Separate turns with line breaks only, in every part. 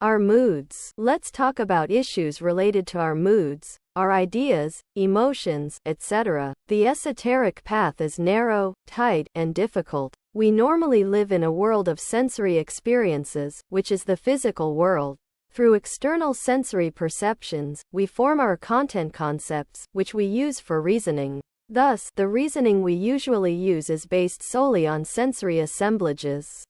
Our moods. Let's talk about issues related to our moods, our ideas, emotions, etc. The esoteric path is narrow, tight, and difficult. We normally live in a world of sensory experiences, which is the physical world. Through external sensory perceptions, we form our content concepts, which we use for reasoning. Thus, the reasoning we usually use is based solely on sensory assemblages.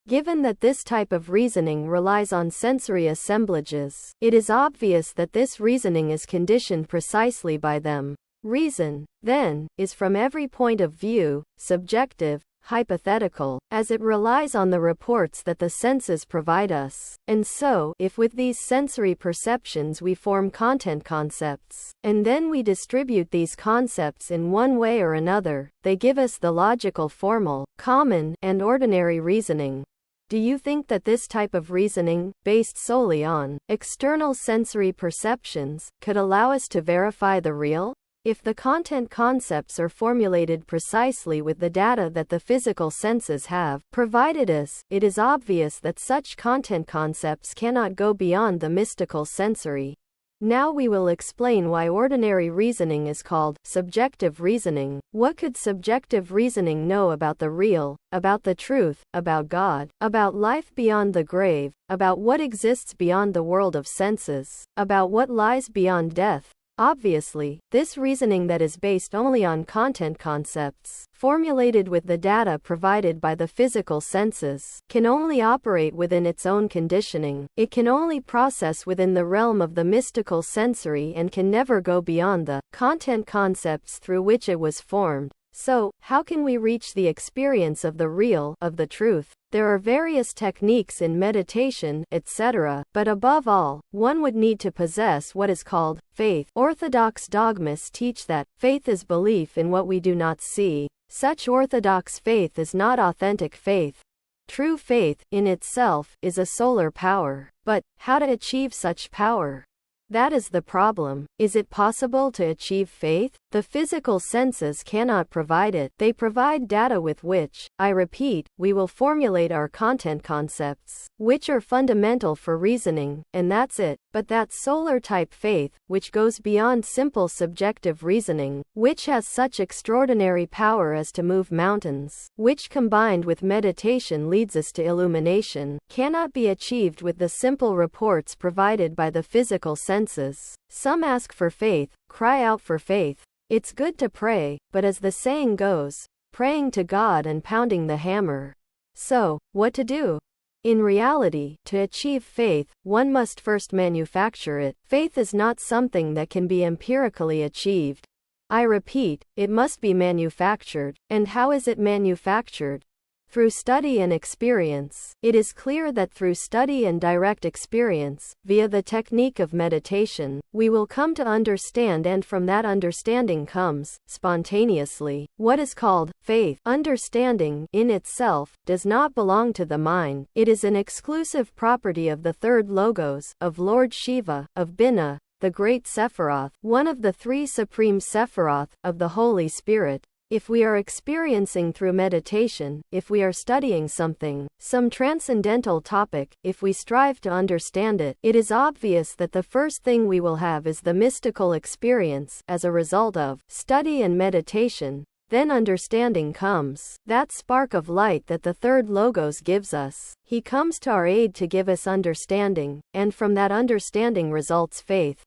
Given that this type of reasoning relies on sensory assemblages, it is obvious that this reasoning is conditioned precisely by them. Reason, then, is from every point of view, subjective, hypothetical, as it relies on the reports that the senses provide us. And so, if with these sensory perceptions we form content concepts, and then we distribute these concepts in one way or another, they give us the logical, formal, common, and ordinary reasoning. Do you think that this type of reasoning, based solely on external sensory perceptions, could allow us to verify the real? If the content concepts are formulated precisely with the data that the physical senses have provided us, it is obvious that such content concepts cannot go beyond the mystical sensory. Now we will explain why ordinary reasoning is called subjective reasoning. What could subjective reasoning know about the real, about the truth, about God, about life beyond the grave, about what exists beyond the world of senses, about what lies beyond death? Obviously, this reasoning that is based only on content concepts, formulated with the data provided by the physical senses, can only operate within its own conditioning. It can only process within the realm of the mystical sensory and can never go beyond the content concepts through which it was formed. So, how can we reach the experience of the real, of the truth? There are various techniques in meditation, etc., but above all, one would need to possess what is called faith. Orthodox dogmas teach that faith is belief in what we do not see. Such orthodox faith is not authentic faith. True faith, in itself, is a solar power. But, how to achieve such power? That is the problem. Is it possible to achieve faith? The physical senses cannot provide it. They provide data with which, I repeat, we will formulate our content concepts, which are fundamental for reasoning, and that's it. But that solar type faith, which goes beyond simple subjective reasoning, which has such extraordinary power as to move mountains, which combined with meditation leads us to illumination, cannot be achieved with the simple reports provided by the physical senses. Some ask for faith, cry out for faith. It's good to pray, but as the saying goes, praying to God and pounding the hammer. So, what to do? In reality, to achieve faith, one must first manufacture it. Faith is not something that can be empirically achieved. I repeat, it must be manufactured. And how is it manufactured? Through study and experience. It is clear that through study and direct experience, via the technique of meditation, we will come to understand, and from that understanding comes, spontaneously, what is called faith. Understanding, in itself, does not belong to the mind. It is an exclusive property of the third logos, of Lord Shiva, of Binah, the great Sephiroth, one of the three supreme Sephiroth, of the Holy Spirit. If we are experiencing through meditation, if we are studying something, some transcendental topic, if we strive to understand it, it is obvious that the first thing we will have is the mystical experience, as a result of study and meditation. Then understanding comes. That spark of light that the third logos gives us. He comes to our aid to give us understanding, and from that understanding results faith.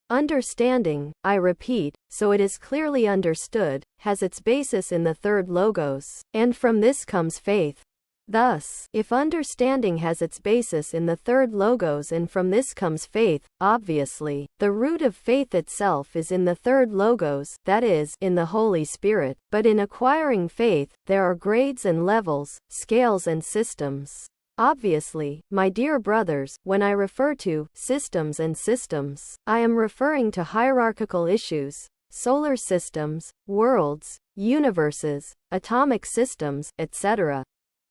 Understanding, I repeat, so it is clearly understood, has its basis in the third logos, and from this comes faith. Thus, if understanding has its basis in the third logos and from this comes faith, obviously, the root of faith itself is in the third logos, that is, in the Holy Spirit. But in acquiring faith, there are grades and levels, scales and systems. Obviously, my dear brothers, when I refer to systems and systems, I am referring to hierarchical issues, solar systems, worlds, universes, atomic systems, etc.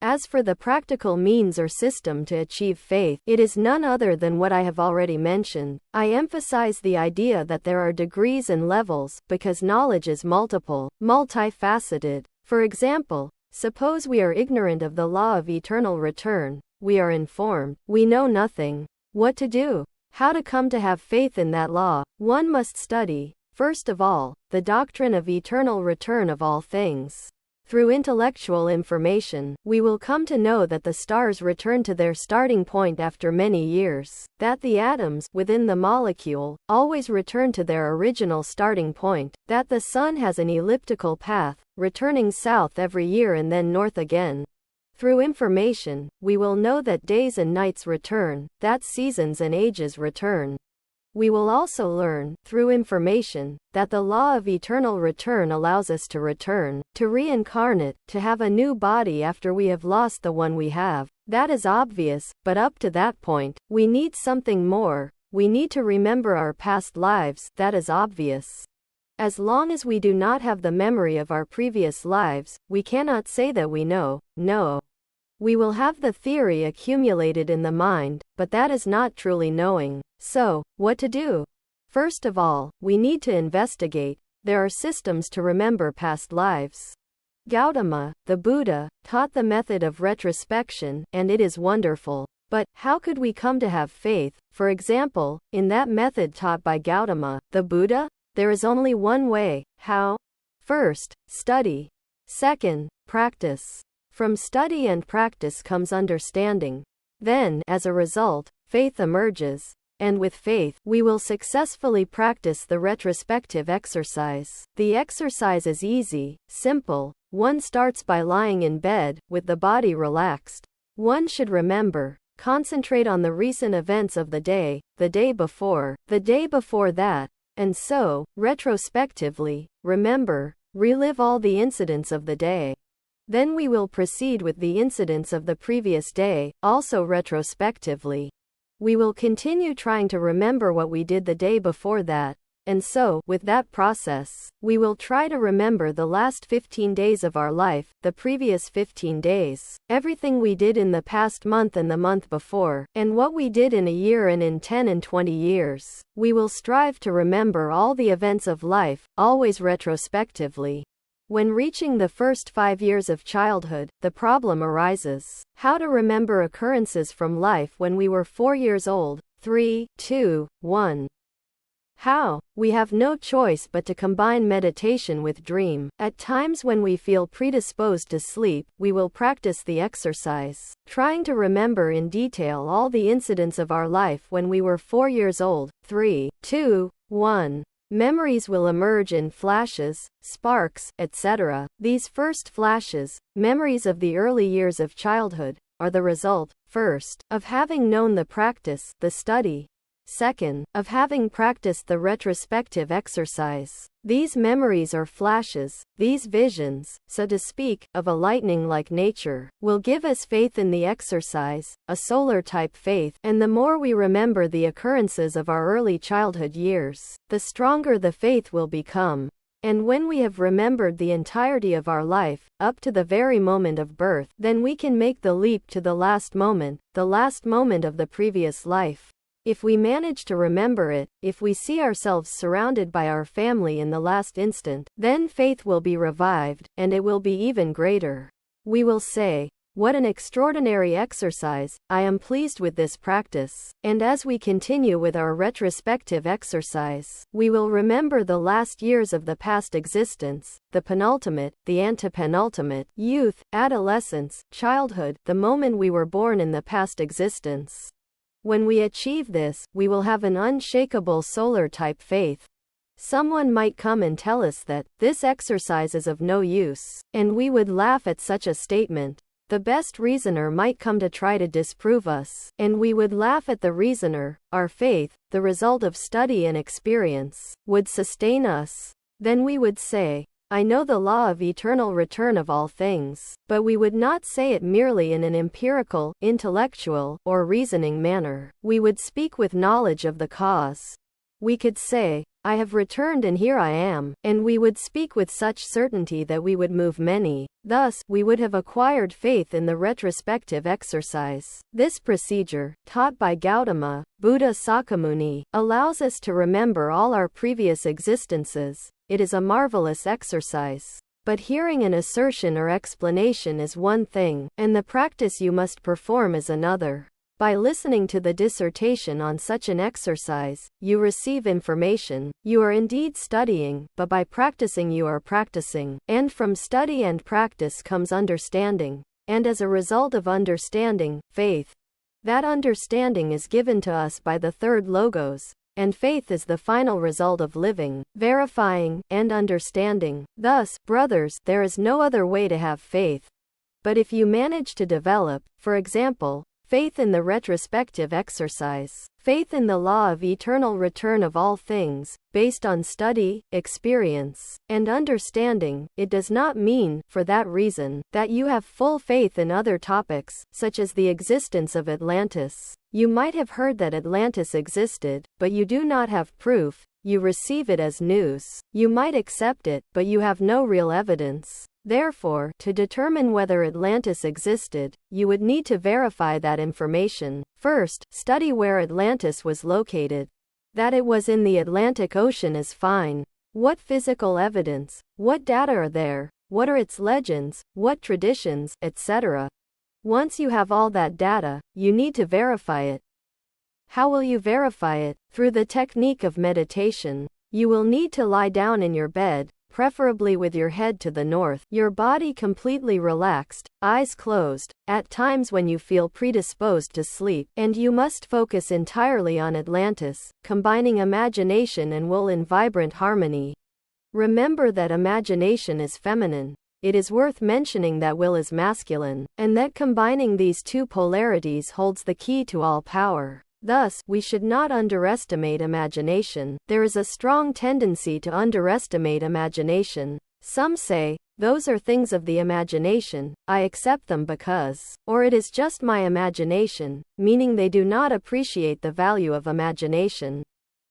As for the practical means or system to achieve faith, it is none other than what I have already mentioned. I emphasize the idea that there are degrees and levels, because knowledge is multiple, multifaceted. For example, suppose we are ignorant of the law of eternal return. We are informed. We know nothing. What to do? How to come to have faith in that law? One must study, first of all, the doctrine of eternal return of all things. Through intellectual information, we will come to know that the stars return to their starting point after many years, that the atoms within the molecule always return to their original starting point, that the sun has an elliptical path, returning south every year and then north again. Through information, we will know that days and nights return, that seasons and ages return. We will also learn, through information, that the law of eternal return allows us to return, to reincarnate, to have a new body after we have lost the one we have. That is obvious, but up to that point, we need something more. We need to remember our past lives. That is obvious. As long as we do not have the memory of our previous lives, we cannot say that we know. No. We will have the theory accumulated in the mind, but that is not truly knowing. So, what to do? First of all, we need to investigate. There are systems to remember past lives. Gautama, the Buddha, taught the method of retrospection, and it is wonderful. But, how could we come to have faith, for example, in that method taught by Gautama, the Buddha? There is only one way. How? First, study. Second, practice. From study and practice comes understanding. Then, as a result, faith emerges. And with faith, we will successfully practice the retrospective exercise. The exercise is easy, simple. One starts by lying in bed, with the body relaxed. One should remember, concentrate on the recent events of the day before that, and so, retrospectively, remember, relive all the incidents of the day. Then we will proceed with the incidents of the previous day, also retrospectively. We will continue trying to remember what we did the day before that, and so, with that process, we will try to remember the last 15 days of our life, the previous 15 days, everything we did in the past month and the month before, and what we did in a year and in 10 and 20 years. We will strive to remember all the events of life, always retrospectively. When reaching the first 5 years of childhood, the problem arises. How to remember occurrences from life when we were 4 years old? 3, 2, 1. How? We have no choice but to combine meditation with dream. At times when we feel predisposed to sleep, we will practice the exercise, trying to remember in detail all the incidents of our life when we were 4 years old. 3, 2, 1. Memories will emerge in flashes, sparks, etc. These first flashes, memories of the early years of childhood, are the result, first, of having known the practice, the study. Second, of having practiced the retrospective exercise. These memories or flashes, these visions, so to speak, of a lightning-like nature, will give us faith in the exercise, a solar-type faith, and the more we remember the occurrences of our early childhood years, the stronger the faith will become. And when we have remembered the entirety of our life, up to the very moment of birth, then we can make the leap to the last moment of the previous life. If we manage to remember it, if we see ourselves surrounded by our family in the last instant, then faith will be revived, and it will be even greater. We will say, "What an extraordinary exercise, I am pleased with this practice." And as we continue with our retrospective exercise, we will remember the last years of the past existence, the penultimate, the antepenultimate, youth, adolescence, childhood, the moment we were born in the past existence. When we achieve this, we will have an unshakable solar-type faith. Someone might come and tell us that this exercise is of no use, and we would laugh at such a statement. The best reasoner might come to try to disprove us, and we would laugh at the reasoner. Our faith, the result of study and experience, would sustain us. Then we would say, "I know the law of eternal return of all things," but we would not say it merely in an empirical, intellectual, or reasoning manner. We would speak with knowledge of the cause. We could say, "I have returned and here I am," and we would speak with such certainty that we would move many. Thus, we would have acquired faith in the retrospective exercise. This procedure, taught by Gautama, Buddha Sakyamuni, allows us to remember all our previous existences. It is a marvelous exercise. But hearing an assertion or explanation is one thing, and the practice you must perform is another. By listening to the dissertation on such an exercise, you receive information. You are indeed studying, but by practicing you are practicing. And from study and practice comes understanding. And as a result of understanding, faith. That understanding is given to us by the third logos, and faith is the final result of living, verifying, and understanding. Thus, brothers, there is no other way to have faith. But if you manage to develop, for example, faith in the retrospective exercise, faith in the law of eternal return of all things, based on study, experience, and understanding, it does not mean, for that reason, that you have full faith in other topics, such as the existence of Atlantis. You might have heard that Atlantis existed, but you do not have proof. You receive it as news. You might accept it, but you have no real evidence. Therefore, to determine whether Atlantis existed, you would need to verify that information. First, study where Atlantis was located. That it was in the Atlantic Ocean is fine. What physical evidence? What data are there? What are its legends? What traditions, etc.? Once you have all that data, you need to verify it. How will you verify it? Through the technique of meditation. You will need to lie down in your bed, preferably with your head to the north, your body completely relaxed, eyes closed, at times when you feel predisposed to sleep, and you must focus entirely on Atlantis, combining imagination and will in vibrant harmony. Remember that imagination is feminine. It is worth mentioning that will is masculine, and that combining these two polarities holds the key to all power. Thus, we should not underestimate imagination. There is a strong tendency to underestimate imagination. Some say, those are things of the imagination, I accept them because, or it is just my imagination, meaning they do not appreciate the value of imagination.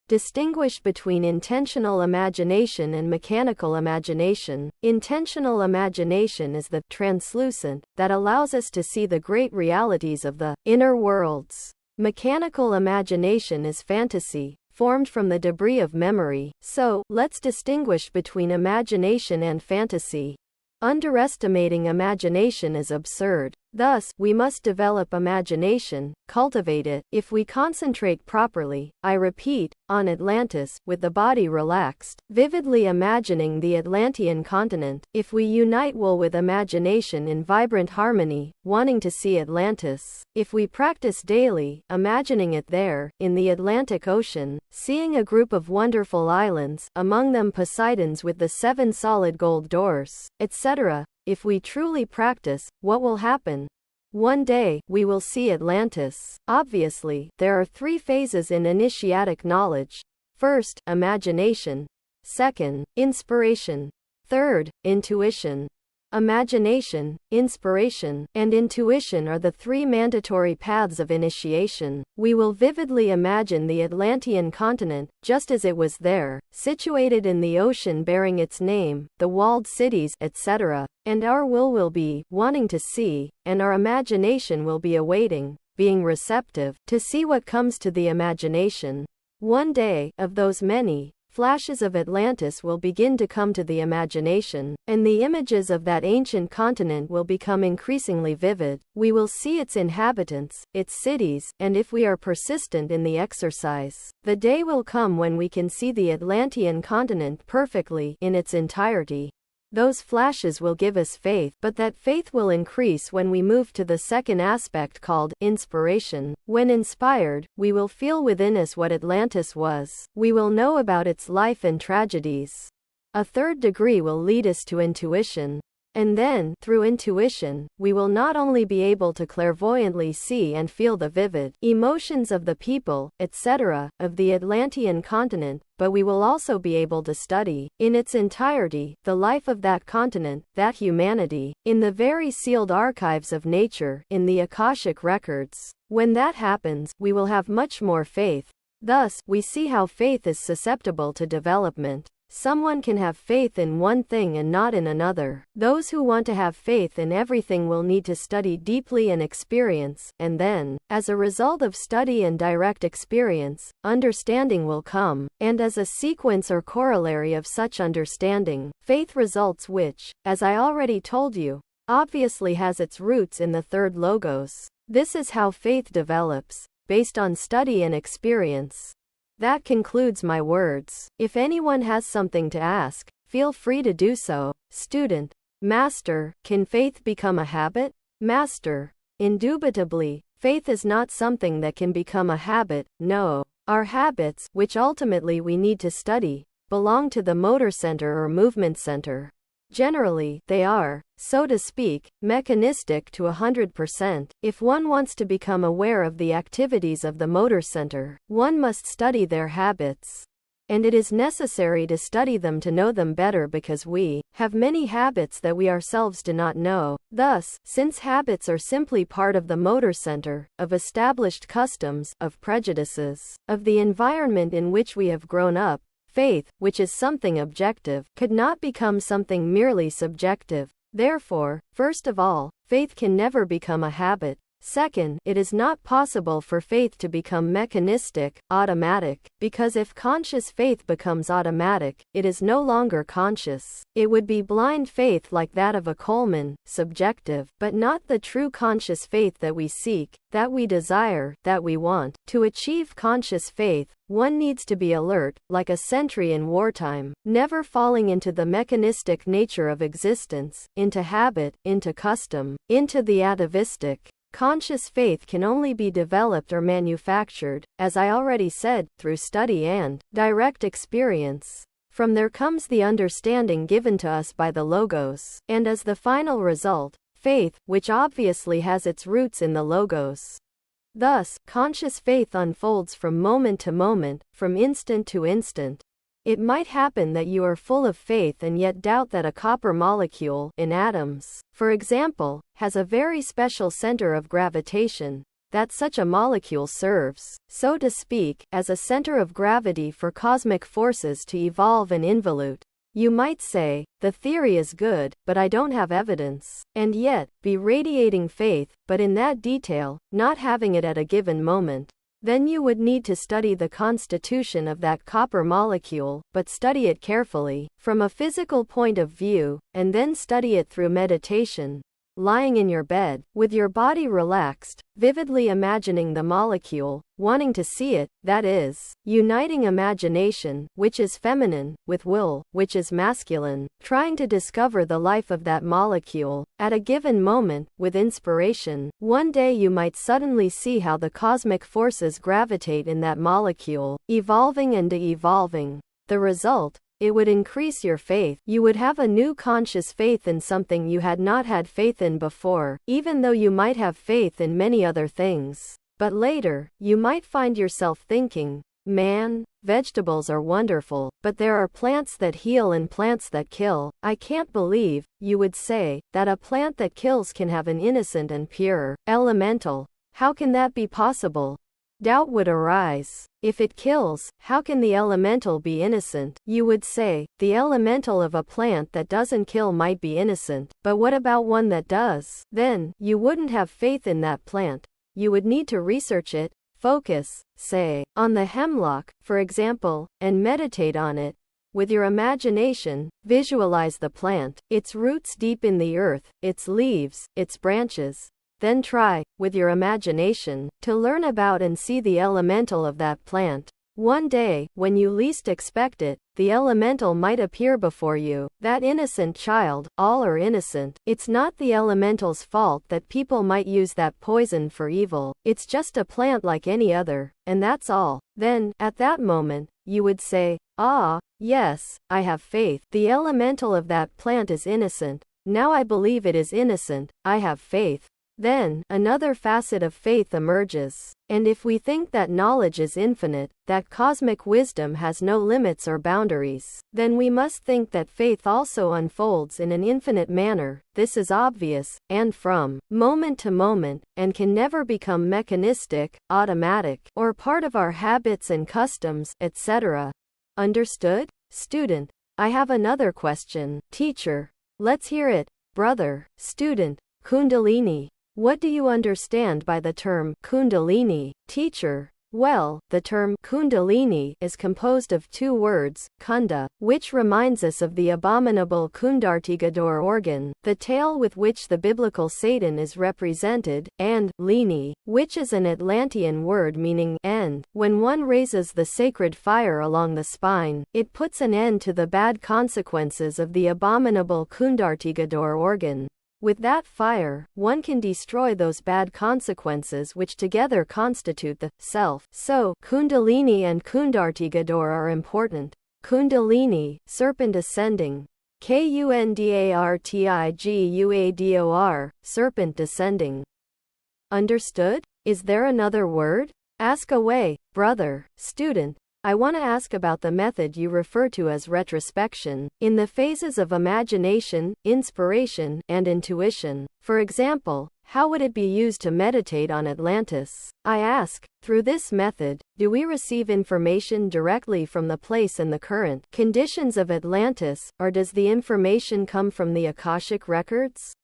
Distinguish between intentional imagination and mechanical imagination. Intentional imagination is the translucent that allows us to see the great realities of the inner worlds. Mechanical imagination is fantasy, formed from the debris of memory. So, let's distinguish between imagination and fantasy. Underestimating imagination is absurd. Thus, we must develop imagination, cultivate it. If we concentrate properly, I repeat, on Atlantis, with the body relaxed, vividly imagining the Atlantean continent, if we unite will with imagination in vibrant harmony, wanting to see Atlantis, if we practice daily, imagining it there, in the Atlantic Ocean, seeing a group of wonderful islands, among them Poseidon's with the 7 solid gold doors, etc., if we truly practice, what will happen? One day, we will see Atlantis. Obviously, there are 3 phases in initiatic knowledge. First, imagination. Second, inspiration. Third, intuition. Imagination, inspiration, and intuition are the 3 mandatory paths of initiation. We will vividly imagine the Atlantean continent, just as it was there, situated in the ocean bearing its name, the walled cities, etc. And our will be, wanting to see, and our imagination will be awaiting, being receptive, to see what comes to the imagination. One day, of those many, flashes of Atlantis will begin to come to the imagination, and the images of that ancient continent will become increasingly vivid. We will see its inhabitants, its cities, and if we are persistent in the exercise, the day will come when we can see the Atlantean continent perfectly, in its entirety. Those flashes will give us faith, but that faith will increase when we move to the second aspect called inspiration. When inspired, we will feel within us what Atlantis was. We will know about its life and tragedies. A third degree will lead us to intuition. And then, through intuition, we will not only be able to clairvoyantly see and feel the vivid emotions of the people, etc., of the Atlantean continent, but we will also be able to study, in its entirety, the life of that continent, that humanity, in the very sealed archives of nature, in the Akashic records. When that happens, we will have much more faith. Thus, we see how faith is susceptible to development. Someone can have faith in one thing and not in another. Those who want to have faith in everything will need to study deeply and experience, and then, as a result of study and direct experience, understanding will come, and as a sequence or corollary of such understanding, faith results which, as I already told you, obviously has its roots in the third logos. This is how faith develops, based on study and experience. That concludes my words. If anyone has something to ask, feel free to do so. Student: Master, can faith become a habit? Master: Indubitably, faith is not something that can become a habit, no. Our habits, which ultimately we need to study, belong to the motor center or movement center. Generally, they are, so to speak, mechanistic to 100%. If one wants to become aware of the activities of the motor center, one must study their habits. And it is necessary to study them to know them better, because we have many habits that we ourselves do not know. Thus, since habits are simply part of the motor center, of established customs, of prejudices, of the environment in which we have grown up, faith, which is something objective, could not become something merely subjective. Therefore, first of all, faith can never become a habit. Second, it is not possible for faith to become mechanistic, automatic, because if conscious faith becomes automatic, it is no longer conscious. It would be blind faith like that of a Coleman, subjective, but not the true conscious faith that we seek, that we desire, that we want. To achieve conscious faith, one needs to be alert, like a sentry in wartime, never falling into the mechanistic nature of existence, into habit, into custom, into the atavistic. Conscious faith can only be developed or manufactured, as I already said, through study and direct experience. From there comes the understanding given to us by the Logos, and as the final result, faith, which obviously has its roots in the Logos. Thus, conscious faith unfolds from moment to moment, from instant to instant. It might happen that you are full of faith and yet doubt that a copper molecule, in atoms, for example, has a very special center of gravitation, that such a molecule serves, so to speak, as a center of gravity for cosmic forces to evolve and involute. You might say, the theory is good, but I don't have evidence, and yet, be radiating faith, but in that detail, not having it at a given moment. Then you would need to study the constitution of that copper molecule, but study it carefully, from a physical point of view, and then study it through meditation. Lying in your bed, with your body relaxed, vividly imagining the molecule, wanting to see it, that is, uniting imagination, which is feminine, with will, which is masculine, trying to discover the life of that molecule, at a given moment, with inspiration. One day you might suddenly see how the cosmic forces gravitate in that molecule, evolving and de-evolving. The result? It would increase your faith. You would have a new conscious faith in something you had not had faith in before, even though you might have faith in many other things. But later, you might find yourself thinking, man, vegetables are wonderful, but there are plants that heal and plants that kill. I can't believe, you would say, that a plant that kills can have an innocent and pure elemental. How can that be possible? Doubt would arise. If it kills, how can the elemental be innocent? You would say, the elemental of a plant that doesn't kill might be innocent, but what about one that does? Then, you wouldn't have faith in that plant. You would need to research it, focus, say, on the hemlock, for example, and meditate on it. With your imagination, visualize the plant, its roots deep in the earth, its leaves, its branches. Then try, with your imagination, to learn about and see the elemental of that plant. One day, when you least expect it, the elemental might appear before you. That innocent child, all are innocent. It's not the elemental's fault that people might use that poison for evil. It's just a plant like any other, and that's all. Then, at that moment, you would say, ah, yes, I have faith. The elemental of that plant is innocent. Now I believe it is innocent. I have faith. Then, another facet of faith emerges. And if we think that knowledge is infinite, that cosmic wisdom has no limits or boundaries, then we must think that faith also unfolds in an infinite manner. This is obvious, and from moment to moment, and can never become mechanistic, automatic, or part of our habits and customs, etc. Understood? Student: I have another question. Teacher: let's hear it. Brother: Student: Kundalini. What do you understand by the term Kundalini? Teacher: Well, the term kundalini is composed of two words, kunda, which reminds us of the abominable kundartigador organ, the tail with which the biblical Satan is represented, and lini, which is an Atlantean word meaning end. When one raises the sacred fire along the spine, it puts an end to the bad consequences of the abominable kundartigador organ. With that fire, one can destroy those bad consequences which together constitute the self. So, Kundalini and Kundartigador are important. Kundalini, serpent ascending. Kundartiguador, serpent descending. Understood? Is there another word? Ask away, brother, student. I want to ask about the method you refer to as retrospection, in the phases of imagination, inspiration, and intuition. For example, how would it be used to meditate on Atlantis? I ask, through this method, do we receive information directly from the place and the current conditions of Atlantis, or does the information come from the Akashic records?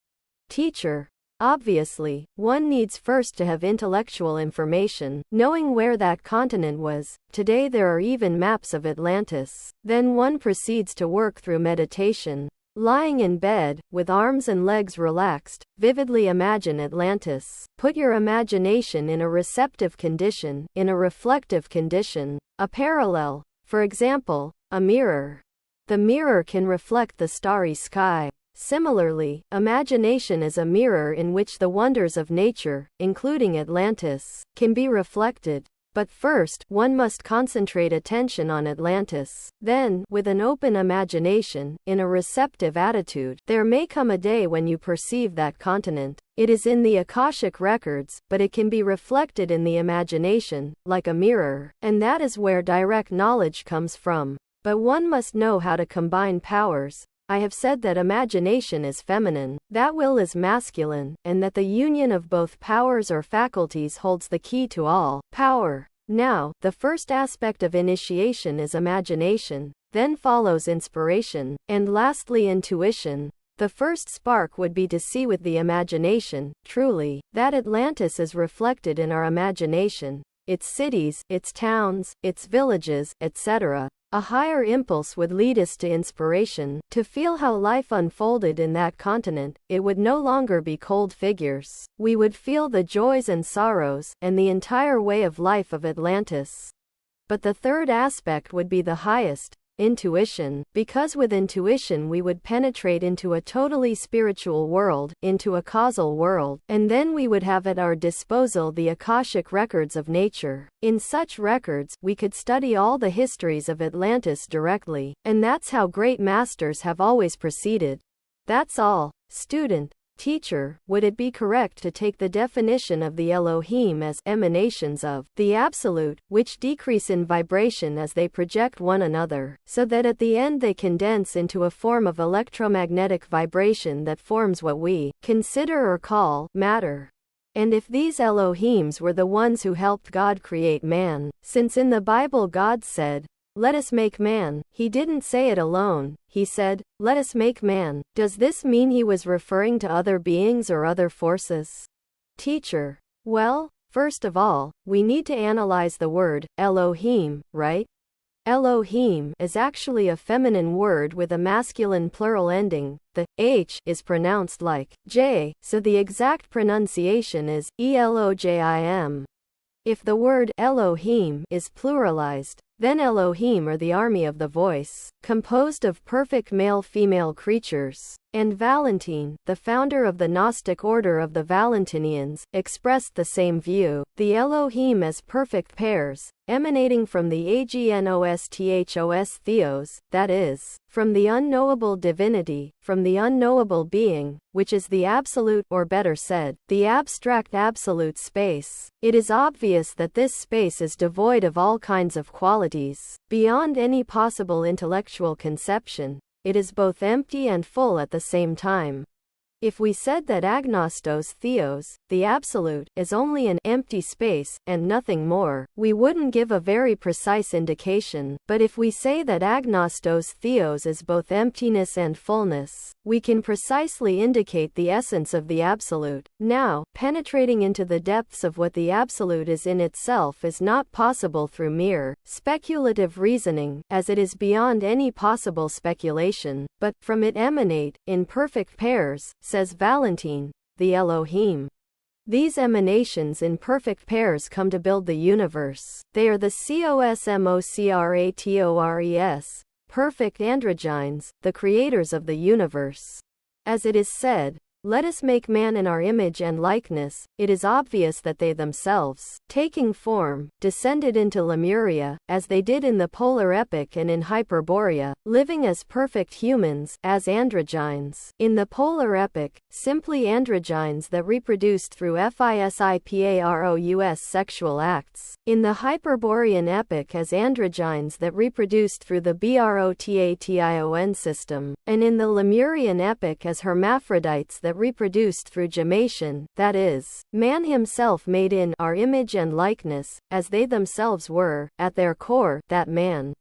Teacher. Obviously, one needs first to have intellectual information, knowing where that continent was. Today there are even maps of Atlantis. Then one proceeds to work through meditation. Lying in bed, with arms and legs relaxed, vividly imagine Atlantis. Put your imagination in a receptive condition, in a reflective condition. A parallel. For example, a mirror. The mirror can reflect the starry sky. Similarly, imagination is a mirror in which the wonders of nature, including Atlantis, can be reflected. But first, one must concentrate attention on Atlantis. Then, with an open imagination, in a receptive attitude, there may come a day when you perceive that continent. It is in the Akashic records, but it can be reflected in the imagination, like a mirror. And that is where direct knowledge comes from. But one must know how to combine powers. I have said that imagination is feminine, that will is masculine, and that the union of both powers or faculties holds the key to all power. Now, the first aspect of initiation is imagination, then follows inspiration, and lastly intuition. The first spark would be to see with the imagination, truly, that Atlantis is reflected in our imagination, its cities, its towns, its villages, etc. A higher impulse would lead us to inspiration, to feel how life unfolded in that continent. It would no longer be cold figures. We would feel the joys and sorrows, and the entire way of life of Atlantis. But the third aspect would be the highest, intuition, because with intuition we would penetrate into a totally spiritual world, into a causal world, and then we would have at our disposal the Akashic records of nature. In such records, we could study all the histories of Atlantis directly, and that's how great masters have always proceeded. That's all. Student. Teacher, would it be correct to take the definition of the Elohim as emanations of the Absolute, which decrease in vibration as they project one another, so that at the end they condense into a form of electromagnetic vibration that forms what we consider or call matter? And if these Elohims were the ones who helped God create man, since in the Bible God said, "Let us make man," he didn't say it alone, he said, "Let us make man." Does this mean he was referring to other beings or other forces? Teacher. Well, first of all, we need to analyze the word Elohim, right? Elohim is actually a feminine word with a masculine plural ending. The H is pronounced like J, so the exact pronunciation is Elojim. If the word Elohim is pluralized, then Elohim are the army of the voice, composed of perfect male-female creatures. And Valentine, the founder of the Gnostic order of the Valentinians, expressed the same view. The Elohim as perfect pairs, emanating from the Agnosthos Theos, that is, from the unknowable divinity, from the unknowable being, which is the absolute, or better said, the abstract absolute space. It is obvious that this space is devoid of all kinds of qualities, beyond any possible intellectual conception. It is both empty and full at the same time. If we said that agnostos theos, the absolute, is only an empty space, and nothing more, we wouldn't give a very precise indication. But if we say that agnostos theos is both emptiness and fullness, we can precisely indicate the essence of the absolute. Now, penetrating into the depths of what the absolute is in itself is not possible through mere speculative reasoning, as it is beyond any possible speculation, but from it emanate, in perfect pairs, says Valentine, the Elohim. These emanations in perfect pairs come to build the universe. They are the cosmocrators, perfect androgynes, the creators of the universe. As it is said, "Let us make man in our image and likeness," it is obvious that they themselves, taking form, descended into Lemuria, as they did in the Polar Epoch and in Hyperborea, living as perfect humans, as androgynes. In the Polar Epoch, simply androgynes that reproduced through FISIPAROUS sexual acts. In the Hyperborean epoch as androgynes that reproduced through the BROTATION system, and in the Lemurian epoch as hermaphrodites that reproduced through gemation, that is, man himself made in our image and likeness, as they themselves were, at their core, that man.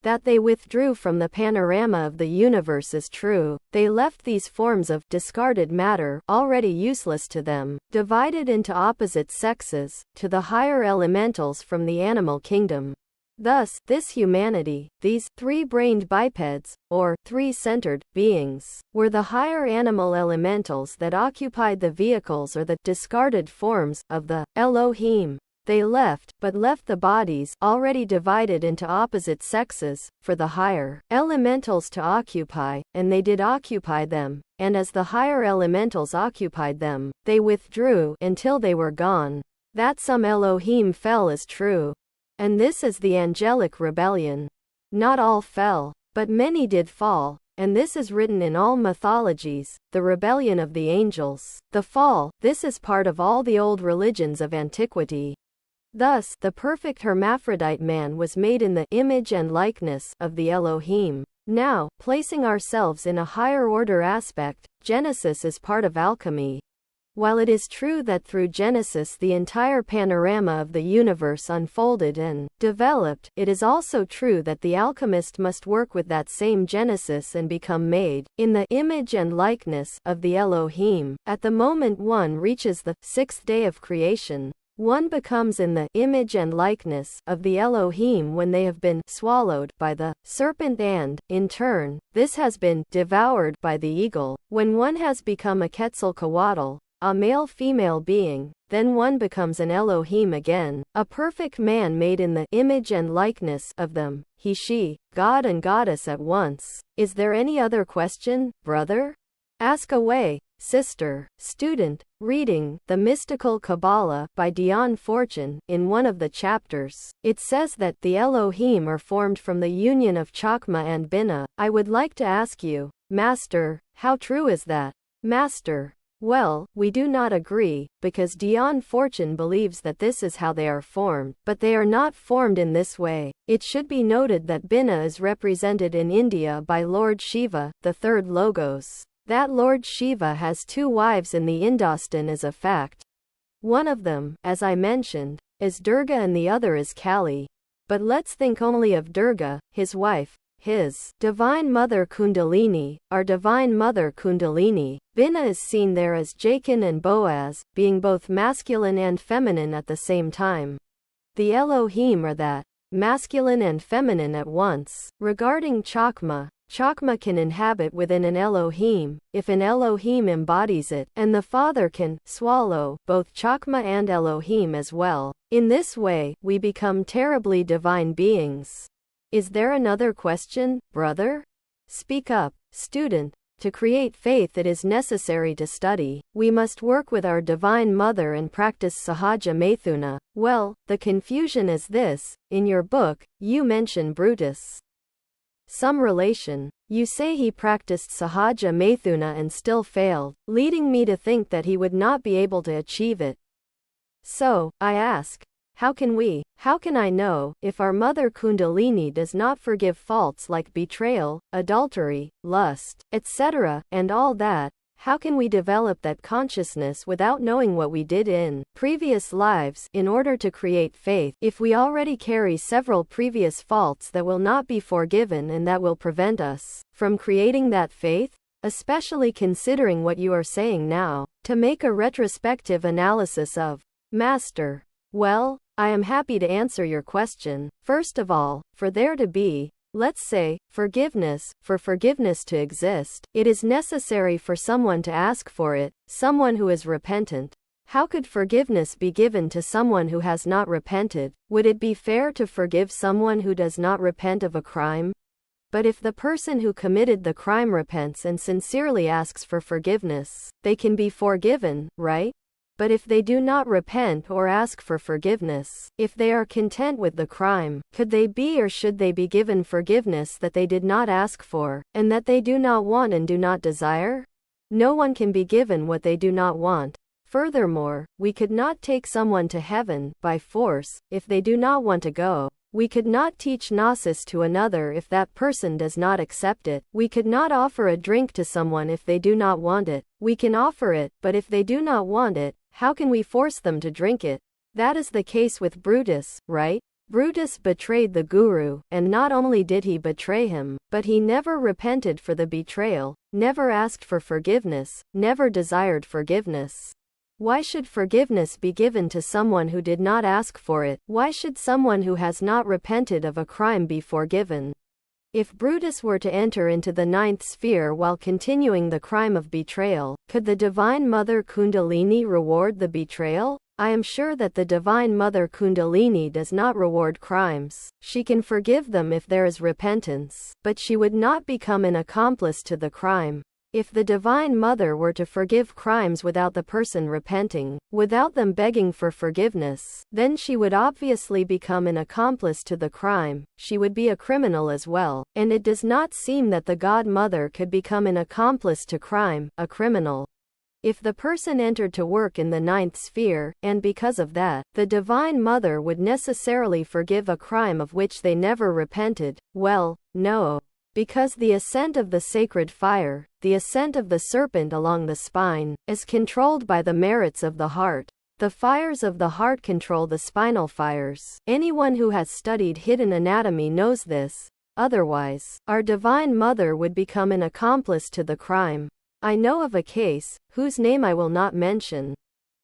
That they withdrew from the panorama of the universe is true. They left these forms of discarded matter, already useless to them, divided into opposite sexes, to the higher elementals from the animal kingdom. Thus, this humanity, these three-brained bipeds, or three-centered beings, were the higher animal elementals that occupied the vehicles or the discarded forms of the Elohim. They left, but left the bodies, already divided into opposite sexes, for the higher elementals to occupy, and they did occupy them, and as the higher elementals occupied them, they withdrew, until they were gone. That some Elohim fell is true. And this is the angelic rebellion. Not all fell, but many did fall, and this is written in all mythologies, the rebellion of the angels. The fall, this is part of all the old religions of antiquity. Thus, the perfect hermaphrodite man was made in the image and likeness of the Elohim. Now, placing ourselves in a higher order aspect, Genesis is part of alchemy. While it is true that through Genesis the entire panorama of the universe unfolded and developed, it is also true that the alchemist must work with that same Genesis and become made in the image and likeness of the Elohim. At the moment one reaches the sixth day of creation, one becomes in the image and likeness of the Elohim when they have been swallowed by the serpent and, in turn, this has been devoured by the eagle. When one has become a Quetzalcoatl, a male-female being, then one becomes an Elohim again, a perfect man made in the image and likeness of them, he, she, God and goddess at once. Is there any other question, brother? Ask away, sister. Student, reading The Mystical Kabbalah by Dion Fortune. In one of the chapters, it says that the Elohim are formed from the union of Chokmah and Binah. I would like to ask you, Master, how true is that? Master: well, we do not agree, because Dion Fortune believes that this is how they are formed, but they are not formed in this way. It should be noted that Binah is represented in India by Lord Shiva, the third Logos. That Lord Shiva has two wives in the Indostan is a fact. One of them, as I mentioned, is Durga and the other is Kali. But let's think only of Durga, his wife, his divine mother Kundalini, our divine mother Kundalini. Binah is seen there as Jachin and Boaz, being both masculine and feminine at the same time. The Elohim are that, masculine and feminine at once. Regarding Chokmah, Chokmah can inhabit within an Elohim, if an Elohim embodies it, and the Father can swallow both Chokmah and Elohim as well. In this way, we become terribly divine beings. Is there another question, brother? Speak up, student. To create faith it is necessary to study. We must work with our Divine Mother and practice Sahaja Maithuna. Well, the confusion is this: in your book, you mention Brutus. Some relation. You say he practiced Sahaja Maithuna and still failed, leading me to think that he would not be able to achieve it. So, I ask, how can I know, if our mother Kundalini does not forgive faults like betrayal, adultery, lust, etc., and all that, How can we develop that consciousness without knowing what we did in previous lives in order to create faith, if we already carry several previous faults that will not be forgiven and that will prevent us from creating that faith? Especially considering what you are saying now, to make a retrospective analysis of Master. Well, I am happy to answer your question. First of all, for there to be, let's say, forgiveness, for forgiveness to exist, it is necessary for someone to ask for it, someone who is repentant. How could forgiveness be given to someone who has not repented? Would it be fair to forgive someone who does not repent of a crime? But if the person who committed the crime repents and sincerely asks for forgiveness, they can be forgiven, right? But if they do not repent or ask for forgiveness, if they are content with the crime, could they be or should they be given forgiveness that they did not ask for, and that they do not want and do not desire? No one can be given what they do not want. Furthermore, we could not take someone to heaven by force if they do not want to go. We could not teach Gnosis to another if that person does not accept it. We could not offer a drink to someone if they do not want it. We can offer it, but if they do not want it, how can we force them to drink it? That is the case with Brutus, right? Brutus betrayed the guru, and not only did he betray him, but he never repented for the betrayal, never asked for forgiveness, never desired forgiveness. Why should forgiveness be given to someone who did not ask for it? Why should someone who has not repented of a crime be forgiven? If Brutus were to enter into the ninth sphere while continuing the crime of betrayal, could the Divine Mother Kundalini reward the betrayal? I am sure that the Divine Mother Kundalini does not reward crimes. She can forgive them if there is repentance, but she would not become an accomplice to the crime. If the Divine Mother were to forgive crimes without the person repenting, without them begging for forgiveness, then she would obviously become an accomplice to the crime. She would be a criminal as well, and it does not seem that the God Mother could become an accomplice to crime, a criminal. If the person entered to work in the ninth sphere, and because of that, the Divine Mother would necessarily forgive a crime of which they never repented, well, no. Because the ascent of the sacred fire, the ascent of the serpent along the spine, is controlled by the merits of the heart. The fires of the heart control the spinal fires. Anyone who has studied hidden anatomy knows this. Otherwise, our Divine Mother would become an accomplice to the crime. I know of a case, whose name I will not mention.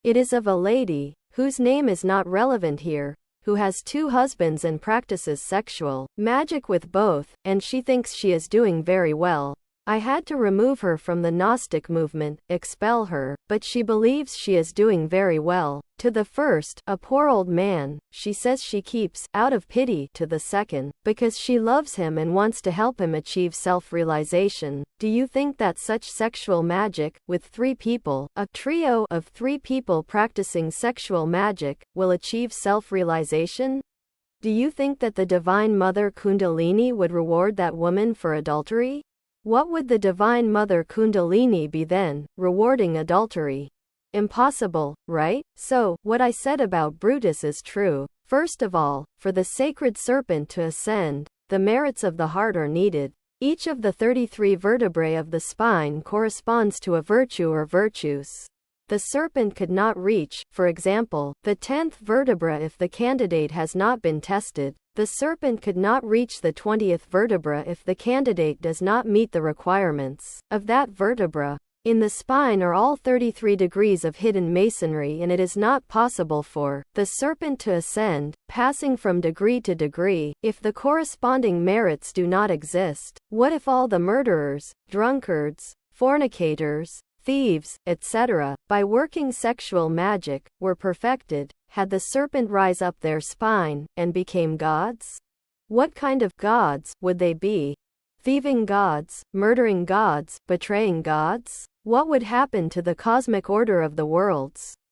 It is of a lady, whose name is not relevant here, who has 2 husbands and practices sexual magic with both, and she thinks she is doing very well. I had to remove her from the Gnostic movement, expel her, but she believes she is doing very well. To the first, a poor old man, she says she keeps, out of pity, to the second, because she loves him and wants to help him achieve self-realization. Do you think that such sexual magic, with 3 people, a trio of 3 people practicing sexual magic, will achieve self-realization? Do you think that the Divine Mother Kundalini would reward that woman for adultery? What would the Divine Mother Kundalini be then, rewarding adultery? Impossible, right? So, what I said about Brutus is true. First of all, for the sacred serpent to ascend, the merits of the heart are needed. Each of the 33 vertebrae of the spine corresponds to a virtue or virtues. The serpent could not reach, for example, the 10th vertebra if the candidate has not been tested. The serpent could not reach the 20th vertebra if the candidate does not meet the requirements of that vertebra. In the spine are all 33 degrees of hidden masonry, and it is not possible for the serpent to ascend, passing from degree to degree, if the corresponding merits do not exist. What if all the murderers, drunkards, fornicators, thieves, etc., by working sexual magic, were perfected? Had the serpent rise up their spine, and became gods? What kind of gods would they be? Thieving gods, murdering gods, betraying gods? What would happen to the cosmic order of the worlds?